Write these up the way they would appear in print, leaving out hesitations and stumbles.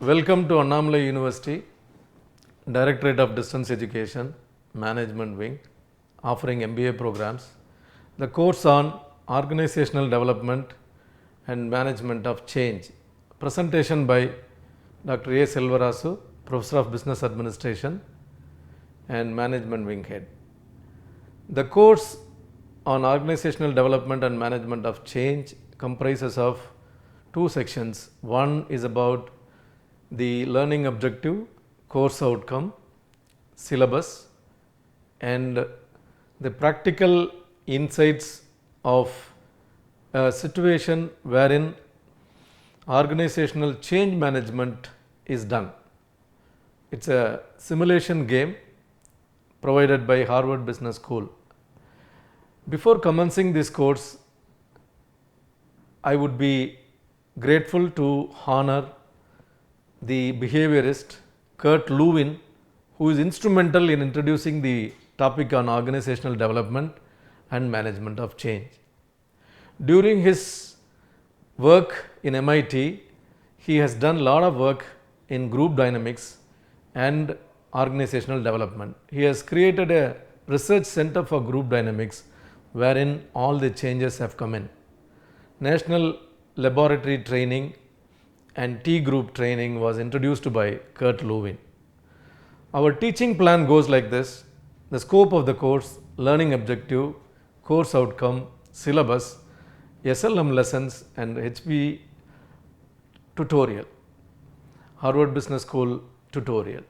Welcome to Annamalai University, Directorate of Distance Education, Management Wing, offering MBA programs. The course on Organizational Development and Management of Change. Presentation by Dr. A. Selvarasu, Professor of Business Administration and Management Wing Head. The course on Organizational Development and Management of Change comprises of two sections. One is about the learning objective, course outcome, syllabus, and the practical insights of a situation wherein organizational change management is done. It's a simulation game provided by Harvard Business School. Before commencing this course, I would be grateful to honor the behaviorist Kurt Lewin, who is instrumental in introducing the topic on organizational development and management of change. During his work in MIT, he has done a lot of work in group dynamics and organizational development. He has created a research center for group dynamics wherein all the changes have come in. National laboratory training and T-group training was introduced by Kurt Lewin. Our teaching plan goes like this: the scope of the course, learning objective, course outcome, syllabus, SLM lessons and HB tutorial, Harvard Business School tutorial.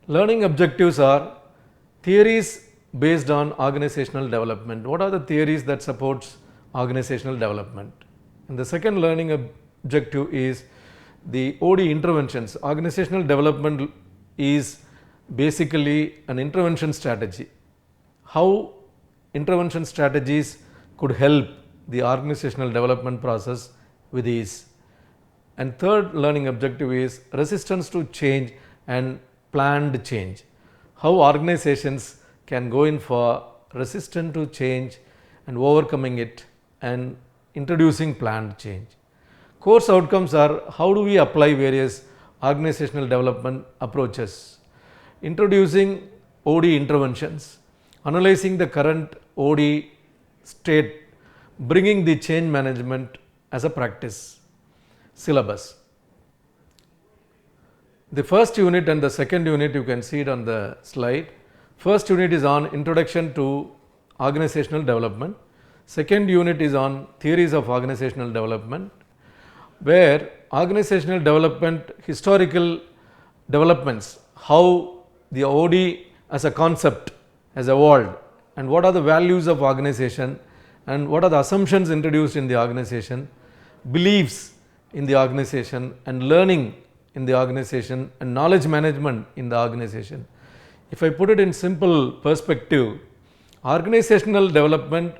Learning objectives are theories based on organizational development. What are the theories that supports organizational development? And the second learning objective is the OD interventions. Organizational development is basically an intervention strategy. How intervention strategies could help the organizational development process with ease. And third learning objective is resistance to change and planned change. How organizations can go in for resistance to change and overcoming it and introducing planned change. Course outcomes are how do we apply various organizational development approaches, introducing OD interventions, analyzing the current OD state, bringing the change management as a practice. Syllabus. The first unit and the second unit, you can see it on the slide. First unit is on introduction to organizational development. Second unit is on theories of organizational development, where organizational development, historical developments, how the OD as a concept has evolved and what are the values of organization and what are the assumptions introduced in the organization, beliefs in the organization and learning in the organization and knowledge management in the organization. If I put it in simple perspective, organizational development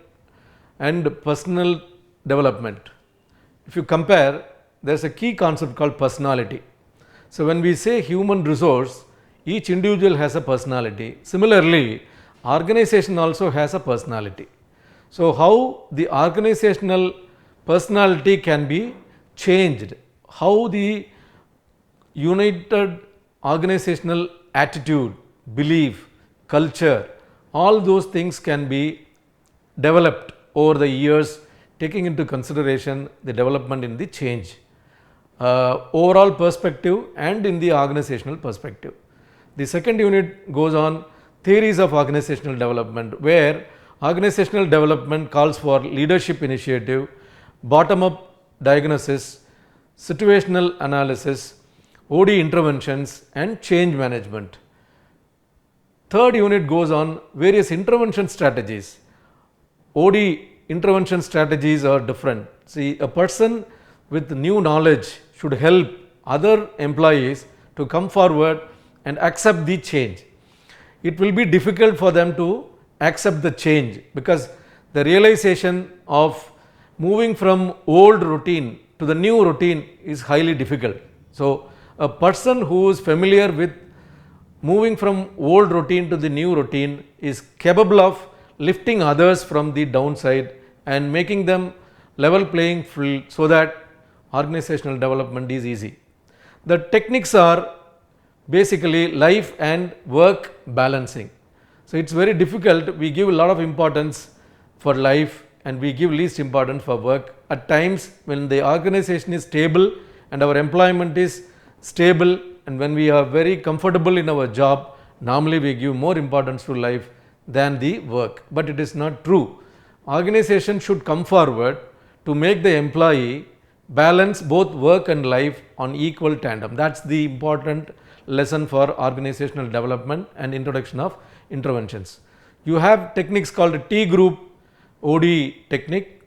and personal development, if you compare, there is a key concept called personality. So when we say human resource, each individual has a personality. Similarly, organization also has a personality. So how the organizational personality can be changed, how the united organizational attitude, belief, culture, all those things can be developed over the years, taking into consideration the development in the change, overall perspective and in the organizational perspective. The second unit goes on theories of organizational development, where organizational development calls for leadership initiative, bottom-up diagnosis, situational analysis, OD interventions and change management. Third unit goes on various intervention strategies. OD intervention strategies are different. See, a person with new knowledge should help other employees to come forward and accept the change. It will be difficult for them to accept the change because the realization of moving from old routine to the new routine is highly difficult. So, a person who is familiar with moving from old routine to the new routine is capable of lifting others from the downside and making them level playing field so that organizational development is easy. The techniques are basically life and work balancing. So it's very difficult. We give a lot of importance for life and we give least importance for work. At times when the organization is stable and our employment is stable and when we are very comfortable in our job, normally we give more importance to life than the work. But it is not true. Organization should come forward to make the employee balance both work and life on equal tandem. That's the important lesson for organizational development and introduction of interventions. You have techniques called T group OD technique,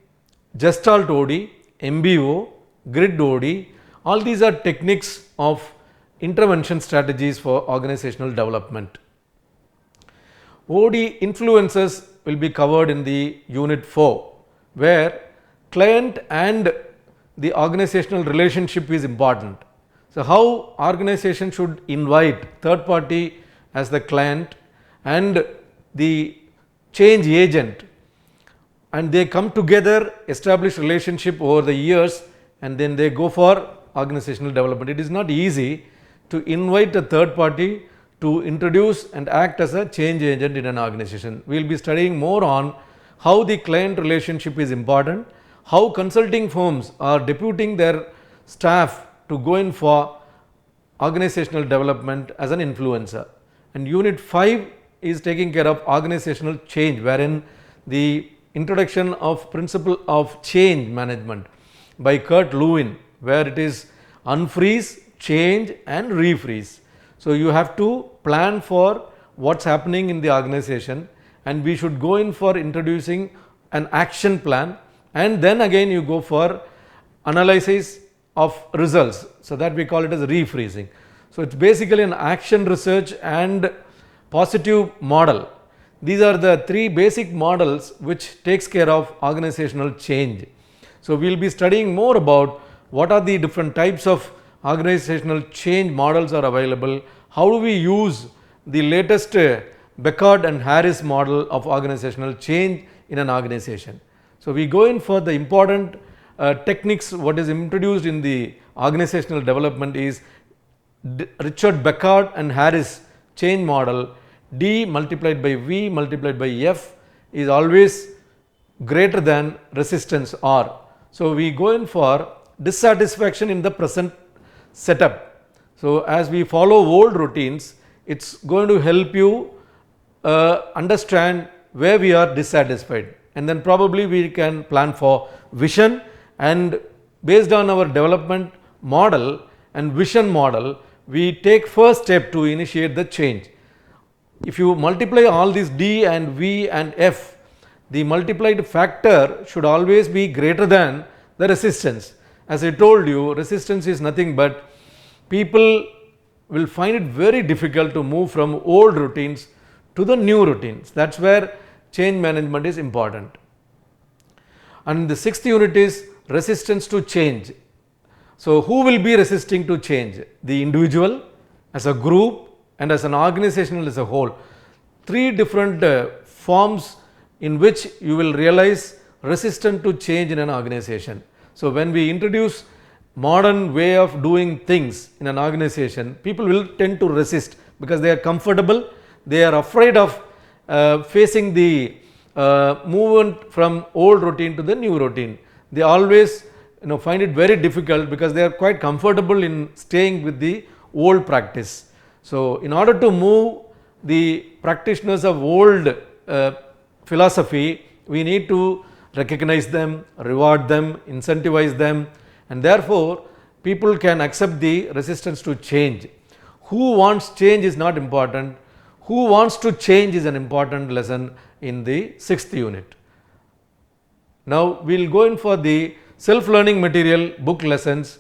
Gestalt OD, MBO, Grid OD. All these are techniques of intervention strategies for organizational development. OD influences will be covered in the unit 4, where client and the organizational relationship is important. So, how organization should invite third party as the client and the change agent, and they come together, establish relationship over the years, and then they go for organizational development. It is not easy to invite a third party to introduce and act as a change agent in an organization. We will be studying more on how the client relationship is important, how consulting firms are deputing their staff to go in for organizational development as an influencer. And unit 5 is taking care of organizational change, wherein the introduction of principle of change management by Kurt Lewin, where it is unfreeze, change and refreeze. So, you have to plan for what's happening in the organization and we should go in for introducing an action plan, and then again you go for analysis of results. So, that we call it as refreezing. So, it's basically an action research and positive model. These are the 3 basic models which takes care of organizational change. So, we will be studying more about what are the different types of organizational change models are available, how do we use the latest Beckard and Harris model of organizational change in an organization. So, we go in for the important techniques. What is introduced in the organizational development is Richard Beckard and Harris change model. D multiplied by V multiplied by F is always greater than resistance R. So, we go in for dissatisfaction in the present setup. So, as we follow old routines, it is going to help you understand where we are dissatisfied, and then probably we can plan for vision, and based on our development model and vision model, we take first step to initiate the change. If you multiply all these D and V and F, the multiplied factor should always be greater than the resistance. As I told you, resistance is nothing but people will find it very difficult to move from old routines to the new routines. That is where change management is important. And the 6th unit is resistance to change. So, who will be resisting to change? The individual, as a group, and as an organization as a whole. 3 different forms in which you will realize resistance to change in an organization. So, when we introduce modern way of doing things in an organization, people will tend to resist because they are comfortable, they are afraid of facing the movement from old routine to the new routine. They always find it very difficult because they are quite comfortable in staying with the old practice. So, in order to move the practitioners of old philosophy, we need to recognize them, reward them, incentivize them, and therefore, people can accept the resistance to change. Who wants change is not important, who wants to change is an important lesson in the 6th unit. Now, we will go in for the self-learning material book lessons.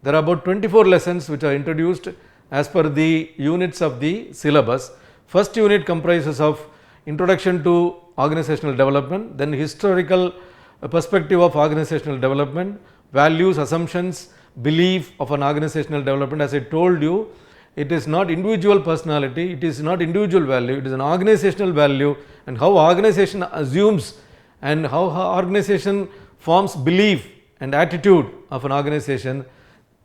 There are about 24 lessons which are introduced as per the units of the syllabus. First unit comprises of introduction to organizational development, then historical perspective of organizational development, values, assumptions, belief of an organizational development. As I told you, it is not individual personality, it is not individual value, it is an organizational value, and how organization assumes and how organization forms belief and attitude of an organization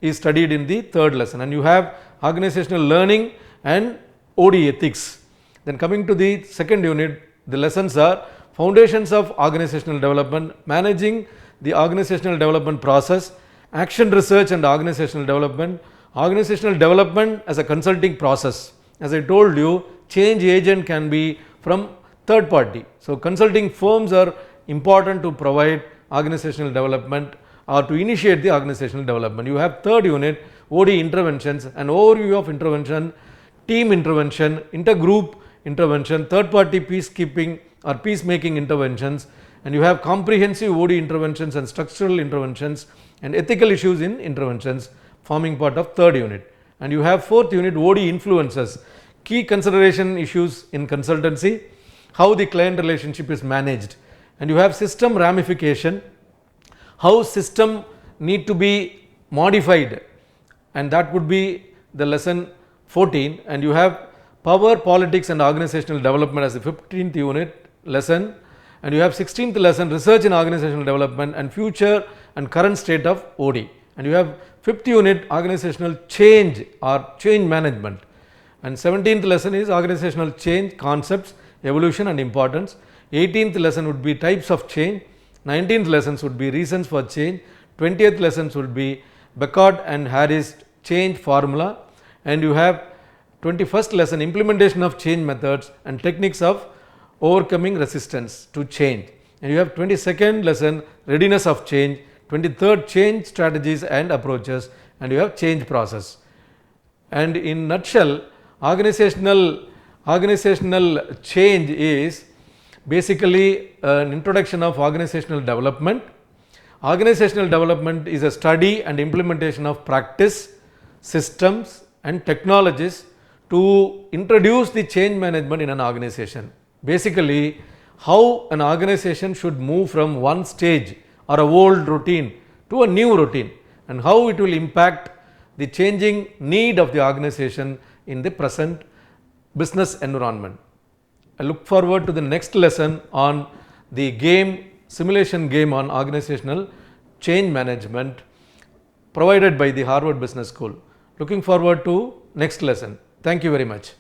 is studied in the third lesson, and you have organizational learning and OD ethics. Then coming to the second unit, the lessons are foundations of organizational development, managing the organizational development process, action research and organizational development as a consulting process. As I told you, change agent can be from third party. So, consulting firms are important to provide organizational development or to initiate the organizational development. You have third unit, OD interventions, an overview of intervention, team intervention, intergroup intervention, third party peacekeeping or peacemaking interventions, and you have comprehensive OD interventions and structural interventions and ethical issues in interventions forming part of third unit. And you have fourth unit, OD influences, key consideration issues in consultancy, how the client relationship is managed, and you have system ramification, how system need to be modified, and that would be the lesson 14. And you have power, politics and organizational development as the 15th unit lesson, and you have 16th lesson, research in organizational development and future and current state of OD, and you have 5th unit, organizational change or change management, and 17th lesson is organizational change concepts, evolution and importance. 18th lesson would be types of change, 19th lessons would be reasons for change, 20th lessons would be Beckard and Harris change formula, and you have 21st lesson, implementation of change methods and techniques of overcoming resistance to change, and you have 22nd lesson, readiness of change, 23rd change strategies and approaches, and you have change process. And in nutshell, organizational change is basically an introduction of organizational development. Organizational development is a study and implementation of practice, systems and technologies to introduce the change management in an organization. Basically, how an organization should move from one stage or a old routine to a new routine, and how it will impact the changing need of the organization in the present business environment. I look forward to the next lesson on the simulation game on organizational change management provided by the Harvard Business School. Looking forward to next lesson. Thank you very much.